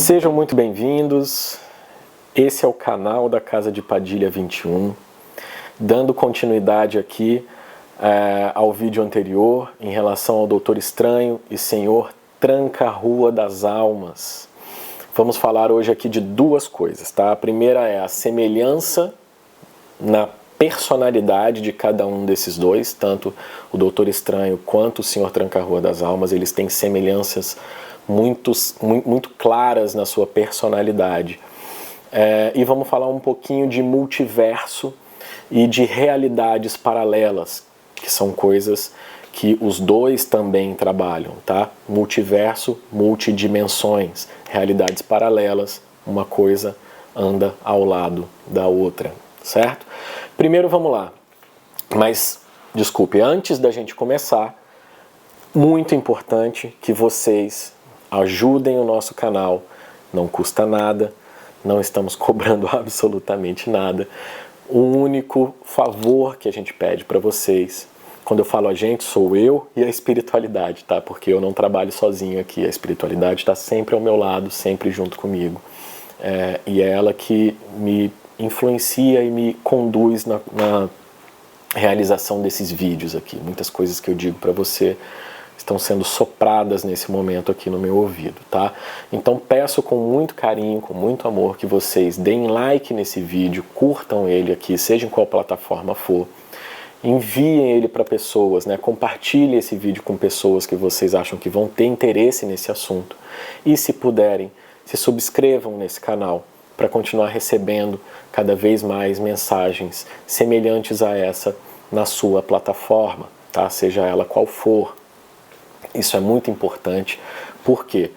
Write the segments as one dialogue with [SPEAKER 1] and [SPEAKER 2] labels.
[SPEAKER 1] Sejam muito bem-vindos, esse é o canal da Casa de Padilha 21, dando continuidade aqui ao vídeo anterior em relação ao Doutor Estranho e Senhor Tranca-Rua das Almas. Vamos falar hoje aqui de duas coisas, tá? A primeira é a semelhança na personalidade de cada um desses dois, tanto o Doutor Estranho quanto o Senhor Tranca-Rua das Almas, eles têm semelhanças muito claras na sua personalidade. E vamos falar um pouquinho de multiverso e de realidades paralelas, que são coisas que os dois também trabalham, tá? Multiverso, multidimensões, realidades paralelas, uma coisa anda ao lado da outra, certo? Primeiro vamos lá, mas desculpe, antes da gente começar, muito importante que vocês ajudem o nosso canal, não custa nada, não estamos cobrando absolutamente nada. O único favor que a gente pede para vocês, quando eu falo a gente, sou eu e a espiritualidade, tá? Porque eu não trabalho sozinho aqui, a espiritualidade está sempre ao meu lado, sempre junto comigo. E é ela que me influencia e me conduz na realização desses vídeos aqui. Muitas coisas que eu digo para você estão sendo sopradas nesse momento aqui no meu ouvido, tá? Então peço com muito carinho, com muito amor, que vocês deem like nesse vídeo, curtam ele aqui, seja em qual plataforma for, enviem ele para pessoas, né? Compartilhem esse vídeo com pessoas que vocês acham que vão ter interesse nesse assunto. E se puderem, se subscrevam nesse canal para continuar recebendo cada vez mais mensagens semelhantes a essa na sua plataforma, tá? Seja ela qual for. Isso é muito importante, porque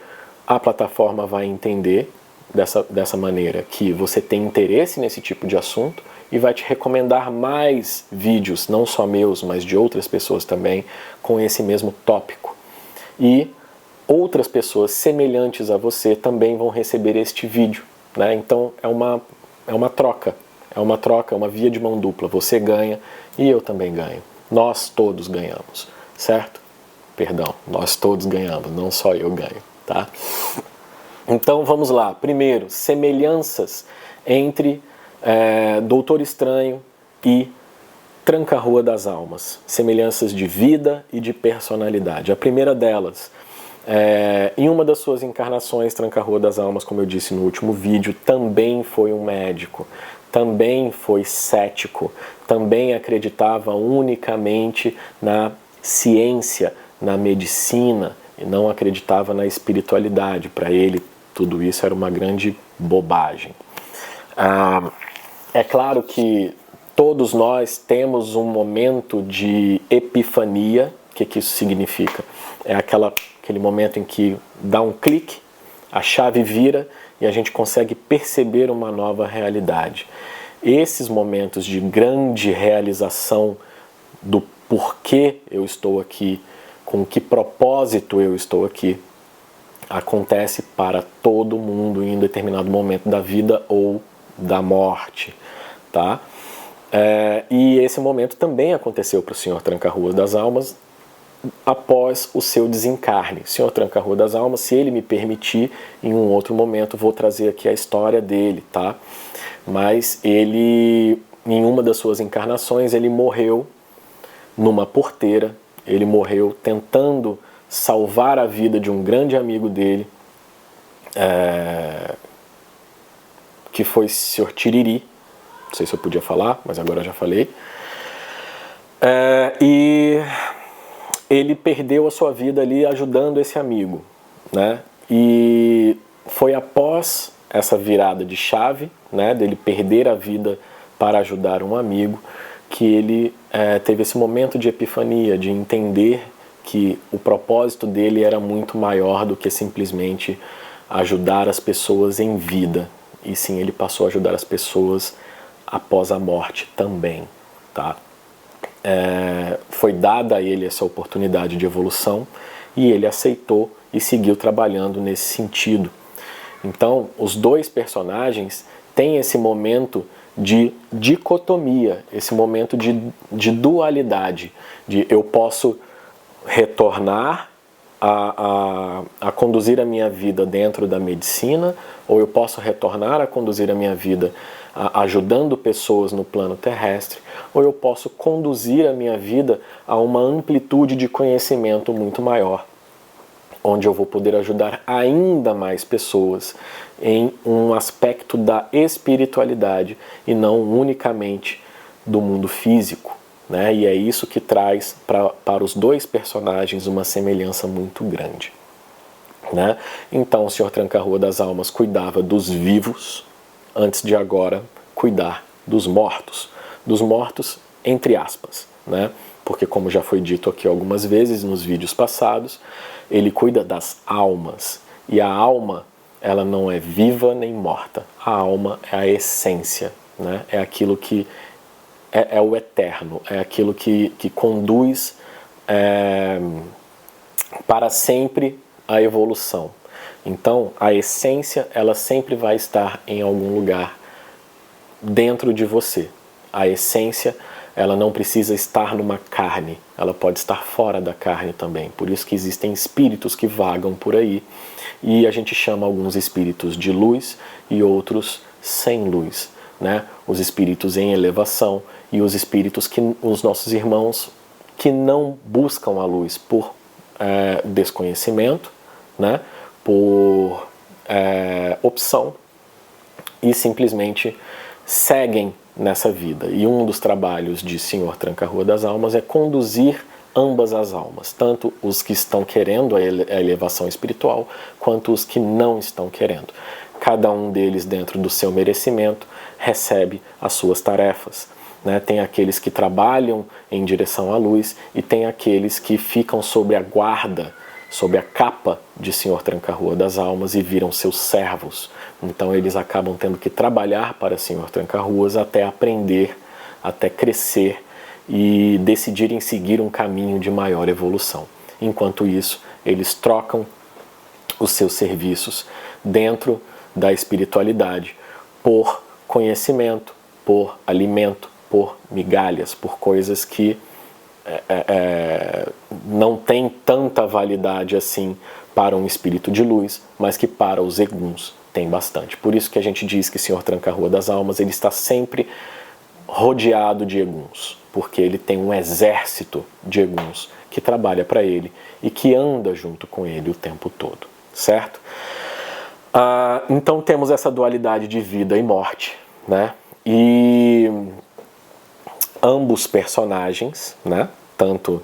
[SPEAKER 1] a plataforma vai entender dessa maneira que você tem interesse nesse tipo de assunto e vai te recomendar mais vídeos, não só meus, mas de outras pessoas também, com esse mesmo tópico. E outras pessoas semelhantes a você também vão receber este vídeo, né? Então é uma troca, é uma via de mão dupla. Você ganha e eu também ganho. Nós todos ganhamos, certo? Perdão, nós todos ganhamos, não só eu ganho, tá? Então vamos lá. Primeiro, semelhanças entre Doutor Estranho e Tranca-Rua das Almas. Semelhanças de vida e de personalidade. A primeira delas, em uma das suas encarnações, Tranca-Rua das Almas, como eu disse no último vídeo, também foi um médico, também foi cético, também acreditava unicamente na ciência, na medicina, e não acreditava na espiritualidade. Para ele, tudo isso era uma grande bobagem. É claro que todos nós temos um momento de epifania. O que isso significa? É aquele momento em que dá um clique, a chave vira e a gente consegue perceber uma nova realidade. Esses momentos de grande realização do porquê eu estou aqui, com que propósito eu estou aqui, acontece para todo mundo em um determinado momento da vida ou da morte, tá? E esse momento também aconteceu para o Senhor Tranca-Rua das Almas após o seu desencarne. Senhor Tranca-Rua das Almas, se ele me permitir, em um outro momento vou trazer aqui a história dele, tá? Mas ele, em uma das suas encarnações, ele morreu numa porteira. Ele morreu tentando salvar a vida de um grande amigo dele, que foi o Sr. Tiriri. Não sei se eu podia falar, mas agora eu já falei. E ele perdeu a sua vida ali ajudando esse amigo, né? E foi após essa virada de chave, né, dele perder a vida para ajudar um amigo, que ele teve esse momento de epifania, de entender que o propósito dele era muito maior do que simplesmente ajudar as pessoas em vida. E sim, ele passou a ajudar as pessoas após a morte também, tá? Foi dada a ele essa oportunidade de evolução e ele aceitou e seguiu trabalhando nesse sentido. Então, os dois personagens têm esse momento de dicotomia, esse momento de dualidade, de eu posso retornar a conduzir a minha vida dentro da medicina, ou eu posso retornar a conduzir a minha vida ajudando pessoas no plano terrestre, ou eu posso conduzir a minha vida a uma amplitude de conhecimento muito maior, onde eu vou poder ajudar ainda mais pessoas em um aspecto da espiritualidade e não unicamente do mundo físico, né? E é isso que traz para os dois personagens uma semelhança muito grande, né? Então o Senhor Tranca-Rua das Almas cuidava dos vivos antes de agora cuidar dos mortos entre aspas, né? Porque, como já foi dito aqui algumas vezes nos vídeos passados, ele cuida das almas. E a alma, ela não é viva nem morta. A alma é a essência, né? É aquilo que é o eterno, é aquilo que conduz para sempre a evolução. Então, a essência, ela sempre vai estar em algum lugar dentro de você. A essência, ela não precisa estar numa carne, ela pode estar fora da carne também. Por isso que existem espíritos que vagam por aí, e a gente chama alguns espíritos de luz e outros sem luz, né? Os espíritos em elevação e os espíritos os nossos irmãos que não buscam a luz por desconhecimento, né? Por opção, e simplesmente seguem nessa vida. E um dos trabalhos de Senhor Tranca-Rua das Almas é conduzir ambas as almas, tanto os que estão querendo a elevação espiritual, quanto os que não estão querendo. Cada um deles, dentro do seu merecimento, recebe as suas tarefas, né? Tem aqueles que trabalham em direção à luz e tem aqueles que ficam sob a guarda, sob a capa de Senhor Tranca-Rua das Almas e viram seus servos. Então eles acabam tendo que trabalhar para Senhor Tranca-Ruas até aprender, até crescer e decidirem seguir um caminho de maior evolução. Enquanto isso, eles trocam os seus serviços dentro da espiritualidade por conhecimento, por alimento, por migalhas, por coisas que não tem tanta validade assim para um espírito de luz, mas que para os eguns tem bastante. Por isso que a gente diz que o Senhor Tranca-Rua das Almas, ele está sempre rodeado de eguns, porque ele tem um exército de eguns que trabalha para ele e que anda junto com ele o tempo todo, certo? Então temos essa dualidade de vida e morte, né? E ambos personagens, né? Tanto,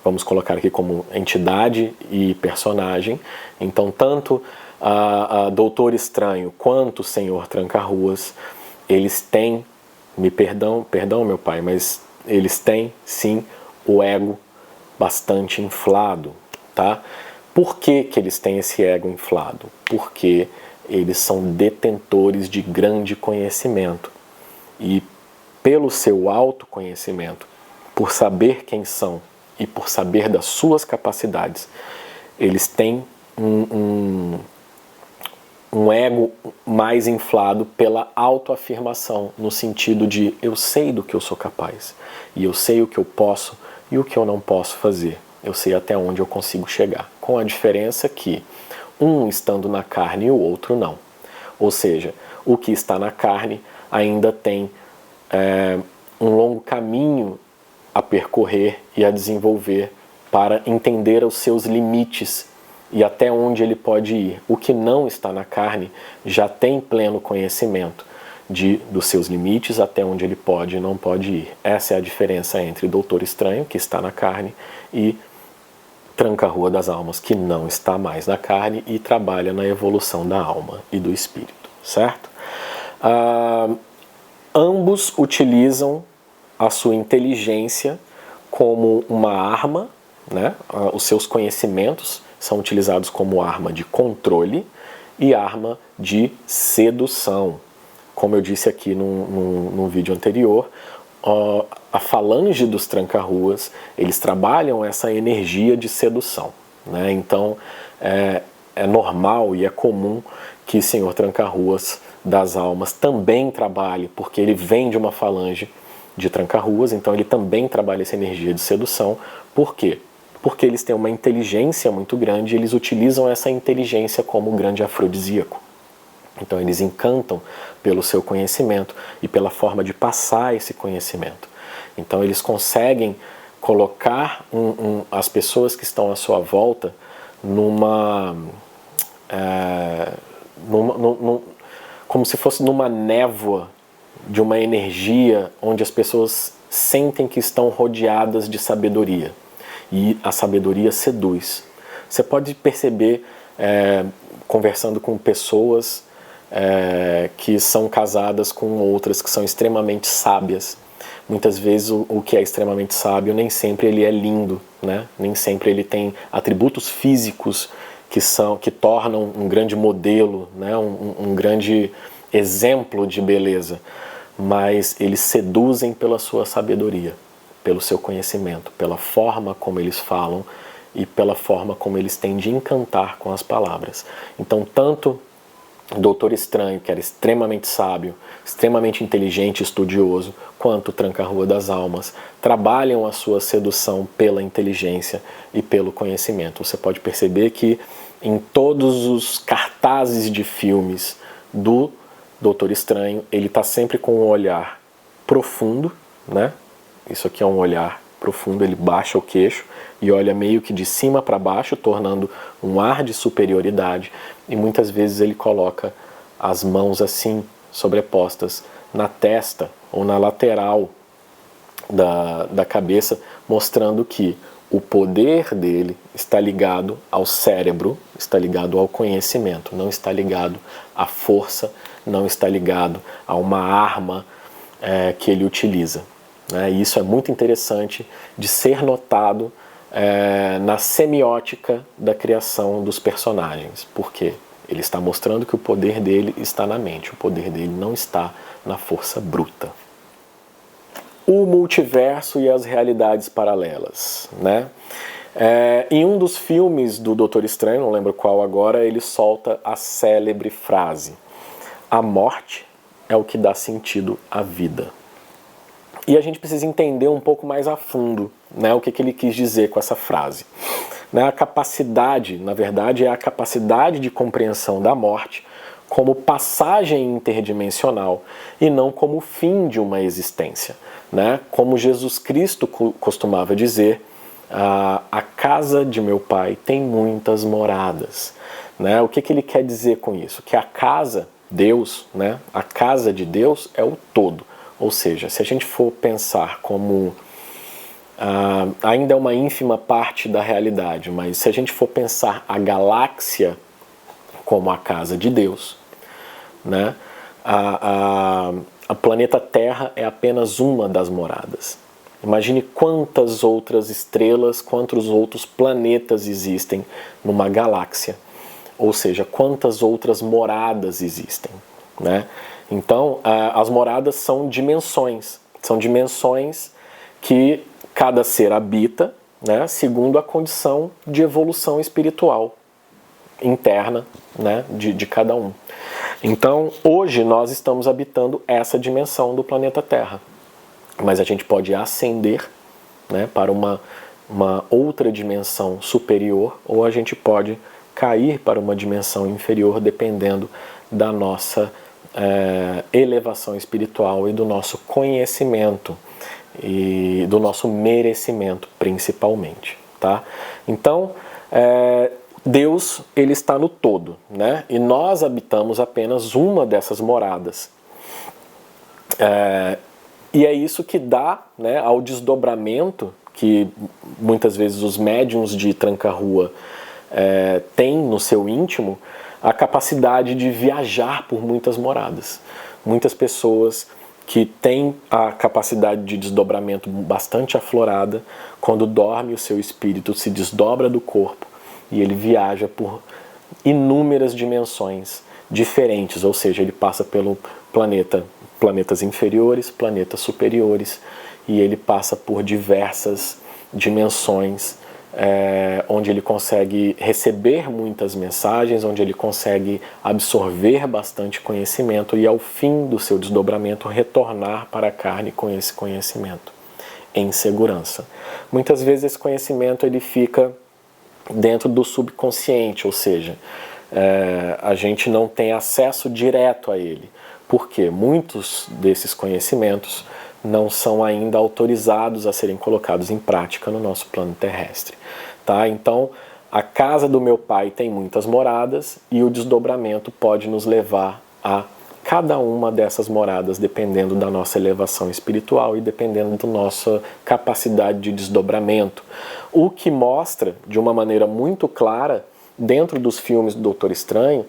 [SPEAKER 1] vamos colocar aqui como entidade e personagem, então tanto a Doutor Estranho quanto o Senhor Tranca-Ruas, eles têm, perdão meu pai, mas eles têm sim o ego bastante inflado, tá? Por que que eles têm esse ego inflado? Porque eles são detentores de grande conhecimento e pelo seu autoconhecimento, por saber quem são e por saber das suas capacidades, eles têm um ego mais inflado pela autoafirmação, no sentido de eu sei do que eu sou capaz, e eu sei o que eu posso e o que eu não posso fazer, eu sei até onde eu consigo chegar, com a diferença que um estando na carne e o outro não. Ou seja, o que está na carne ainda tem um longo caminho a percorrer e a desenvolver para entender os seus limites e até onde ele pode ir. O que não está na carne já tem pleno conhecimento dos seus limites, até onde ele pode e não pode ir. Essa é a diferença entre Doutor Estranho, que está na carne, e Tranca-Rua das Almas, que não está mais na carne e trabalha na evolução da alma e do espírito, certo? Ambos utilizam a sua inteligência como uma arma, né? Os seus conhecimentos são utilizados como arma de controle e arma de sedução. Como eu disse aqui num vídeo anterior, a falange dos Tranca-Ruas, eles trabalham essa energia de sedução, né? Então é normal e é comum que o Senhor Tranca-Ruas das Almas também trabalhe, porque ele vem de uma falange de Tranca-Ruas, então ele também trabalha essa energia de sedução. Por quê? porque eles têm uma inteligência muito grande e eles utilizam essa inteligência como um grande afrodisíaco. Então eles encantam pelo seu conhecimento e pela forma de passar esse conhecimento. Então eles conseguem colocar as pessoas que estão à sua volta como se fosse numa névoa de uma energia onde as pessoas sentem que estão rodeadas de sabedoria. E a sabedoria seduz. Você pode perceber, conversando com pessoas que são casadas com outras que são extremamente sábias. Muitas vezes o que é extremamente sábio nem sempre ele é lindo, né? Nem sempre ele tem atributos físicos que tornam um grande modelo, né? um grande exemplo de beleza, mas eles seduzem pela sua sabedoria, pelo seu conhecimento, pela forma como eles falam e pela forma como eles têm de encantar com as palavras. Então, tanto o Doutor Estranho, que era extremamente sábio, extremamente inteligente e estudioso, quanto o Tranca-Rua das Almas, trabalham a sua sedução pela inteligência e pelo conhecimento. Você pode perceber que em todos os cartazes de filmes do Doutor Estranho, ele está sempre com um olhar profundo, né? Isso aqui é um olhar profundo, ele baixa o queixo e olha meio que de cima para baixo, tornando um ar de superioridade, e muitas vezes ele coloca as mãos assim, sobrepostas na testa ou na lateral da cabeça, mostrando que o poder dele está ligado ao cérebro, está ligado ao conhecimento, não está ligado à força, não está ligado a uma arma que ele utiliza. E isso é muito interessante de ser notado na semiótica da criação dos personagens, porque ele está mostrando que o poder dele está na mente, o poder dele não está na força bruta. O multiverso e as realidades paralelas, né? Em um dos filmes do Doutor Estranho, não lembro qual agora, ele solta a célebre frase: a morte é o que dá sentido à vida. E a gente precisa entender um pouco mais a fundo, né, o que ele quis dizer com essa frase. A capacidade, na verdade, é a capacidade de compreensão da morte como passagem interdimensional e não como fim de uma existência. Como Jesus Cristo costumava dizer, a casa de meu pai tem muitas moradas. O que ele quer dizer com isso? Que a casa, Deus, a casa de Deus é o todo. Ou seja, se a gente for pensar como ainda é uma ínfima parte da realidade, mas se a gente for pensar a galáxia como a casa de Deus, a planeta Terra é apenas uma das moradas. Imagine quantas outras estrelas, quantos outros planetas existem numa galáxia. Ou seja, quantas outras moradas existem. Então, as moradas são dimensões que cada ser habita, segundo a condição de evolução espiritual interna, de cada um. Então, hoje nós estamos habitando essa dimensão do planeta Terra, mas a gente pode ascender, para uma outra dimensão superior, ou a gente pode cair para uma dimensão inferior, dependendo da nossa elevação espiritual e do nosso conhecimento e do nosso merecimento, principalmente, tá? Então, Deus, ele está no todo, e nós habitamos apenas uma dessas moradas. E é isso que dá, ao desdobramento que muitas vezes os médiuns de Tranca-Rua têm no seu íntimo, a capacidade de viajar por muitas moradas. Muitas pessoas que têm a capacidade de desdobramento bastante aflorada, quando dorme o seu espírito se desdobra do corpo e ele viaja por inúmeras dimensões diferentes, ou seja, ele passa pelo planetas inferiores, planetas superiores, e ele passa por diversas dimensões, onde ele consegue receber muitas mensagens, onde ele consegue absorver bastante conhecimento e, ao fim do seu desdobramento, retornar para a carne com esse conhecimento. em segurança. Muitas vezes esse conhecimento ele fica dentro do subconsciente, ou seja, a gente não tem acesso direto a ele, porque muitos desses conhecimentos não são ainda autorizados a serem colocados em prática no nosso plano terrestre. Tá? Então, a casa do meu pai tem muitas moradas e o desdobramento pode nos levar a cada uma dessas moradas, dependendo da nossa elevação espiritual e dependendo da nossa capacidade de desdobramento. O que mostra, de uma maneira muito clara, dentro dos filmes do Doutor Estranho,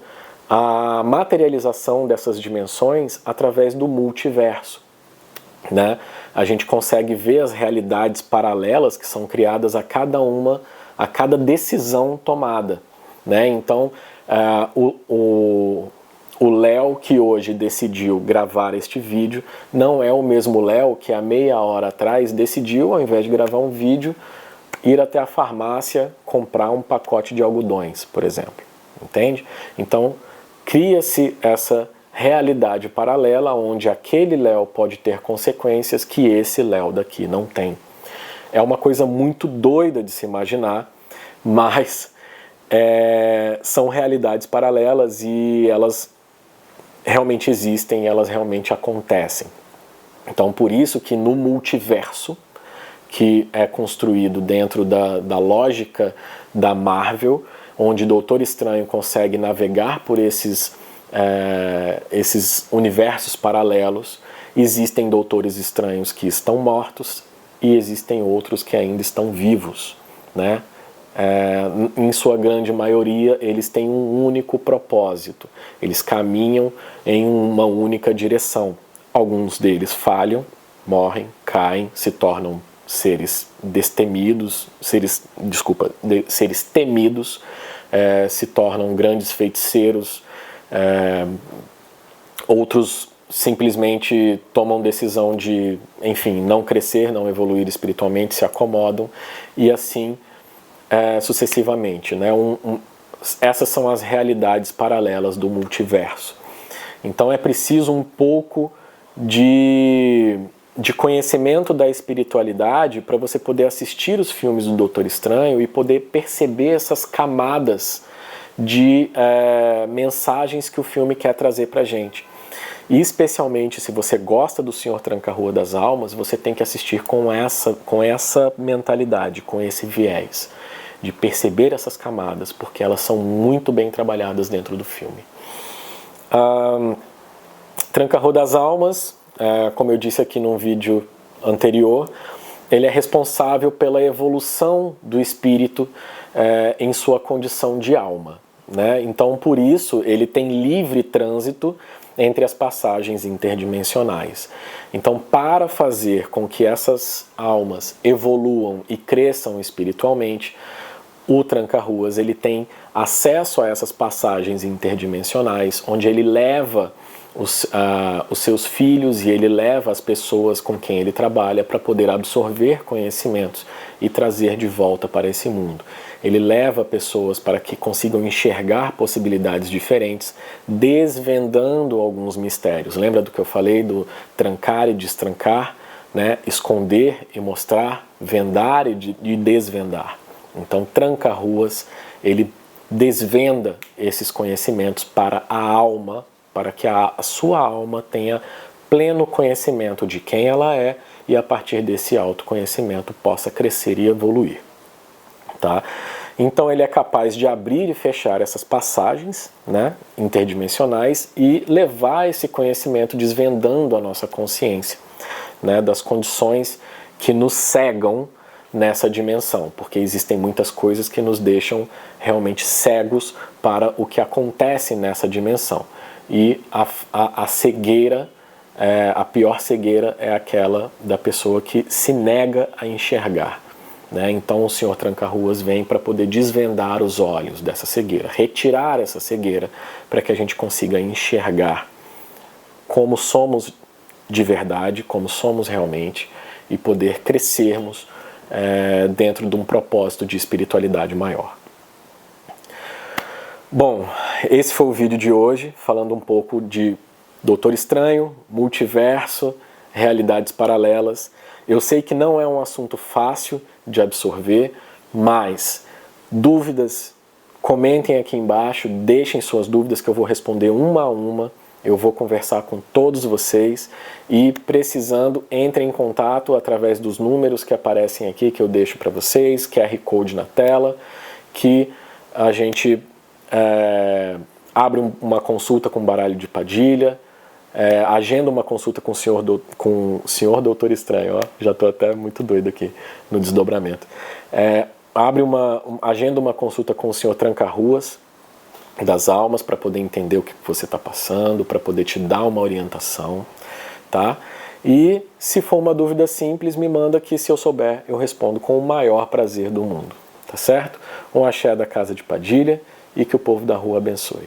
[SPEAKER 1] a materialização dessas dimensões através do multiverso. Né? A gente consegue ver as realidades paralelas que são criadas a cada decisão tomada. Né? Então, o Léo que hoje decidiu gravar este vídeo não é o mesmo Léo que há meia hora atrás decidiu, ao invés de gravar um vídeo, ir até a farmácia comprar um pacote de algodões, por exemplo. Entende? Então, cria-se essa realidade paralela onde aquele Léo pode ter consequências que esse Léo daqui não tem. É uma coisa muito doida de se imaginar, mas são realidades paralelas e elas realmente existem, elas realmente acontecem. Então, por isso que no multiverso, que é construído dentro da lógica da Marvel, onde Doutor Estranho consegue navegar por esses universos paralelos, existem Doutores Estranhos que estão mortos e existem outros que ainda estão vivos, né? Em sua grande maioria, eles têm um único propósito. Eles caminham em uma única direção. Alguns deles falham, morrem, caem, se tornam seres destemidos, seres temidos, se tornam grandes feiticeiros. Outros simplesmente tomam decisão de, enfim, não crescer, não evoluir espiritualmente, se acomodam e assim sucessivamente, né? Essas são as realidades paralelas do multiverso. Então é preciso um pouco de conhecimento da espiritualidade para você poder assistir os filmes do Doutor Estranho e poder perceber essas camadas de mensagens que o filme quer trazer para a gente. E especialmente se você gosta do Senhor Tranca-Rua das Almas, você tem que assistir com essa mentalidade, com esse viés, de perceber essas camadas, porque elas são muito bem trabalhadas dentro do filme. Tranca-Rua das Almas, como eu disse aqui num vídeo anterior, ele é responsável pela evolução do espírito em sua condição de alma. Né? Então, por isso, ele tem livre trânsito entre as passagens interdimensionais. Então, para fazer com que essas almas evoluam e cresçam espiritualmente, o Tranca-Ruas ele tem acesso a essas passagens interdimensionais, onde ele leva os seus filhos e ele leva as pessoas com quem ele trabalha para poder absorver conhecimentos e trazer de volta para esse mundo. Ele leva pessoas para que consigam enxergar possibilidades diferentes, desvendando alguns mistérios. Lembra do que eu falei do trancar e destrancar, né? Esconder e mostrar, vendar e desvendar. Então, Tranca-Ruas, ele desvenda esses conhecimentos para a alma, para que a sua alma tenha pleno conhecimento de quem ela é e a partir desse autoconhecimento possa crescer e evoluir. Tá? Então ele é capaz de abrir e fechar essas passagens, né, interdimensionais e levar esse conhecimento desvendando a nossa consciência, né, das condições que nos cegam nessa dimensão, porque existem muitas coisas que nos deixam realmente cegos para o que acontece nessa dimensão. E a cegueira, a pior cegueira é aquela da pessoa que se nega a enxergar. Né? Então o Senhor Tranca-Ruas vem para poder desvendar os olhos dessa cegueira, retirar essa cegueira para que a gente consiga enxergar como somos de verdade, como somos realmente e poder crescermos dentro de um propósito de espiritualidade maior. Bom, esse foi o vídeo de hoje, falando um pouco de Doutor Estranho, multiverso, realidades paralelas. Eu sei que não é um assunto fácil de absorver, mas dúvidas, comentem aqui embaixo, deixem suas dúvidas que eu vou responder uma a uma. Eu vou conversar com todos vocês e, precisando, entrem em contato através dos números que aparecem aqui, que eu deixo para vocês, QR Code na tela, que a gente abre uma consulta com baralho de Padilha, agenda uma consulta com o senhor Doutor Estranho, ó, já estou até muito doido aqui no desdobramento. Agenda uma consulta com o senhor Tranca-Ruas das Almas para poder entender o que você está passando, para poder te dar uma orientação, tá? E se for uma dúvida simples, me manda que, se eu souber, eu respondo com o maior prazer do mundo, tá certo? Um axé da Casa de Padilha e que o povo da rua abençoe.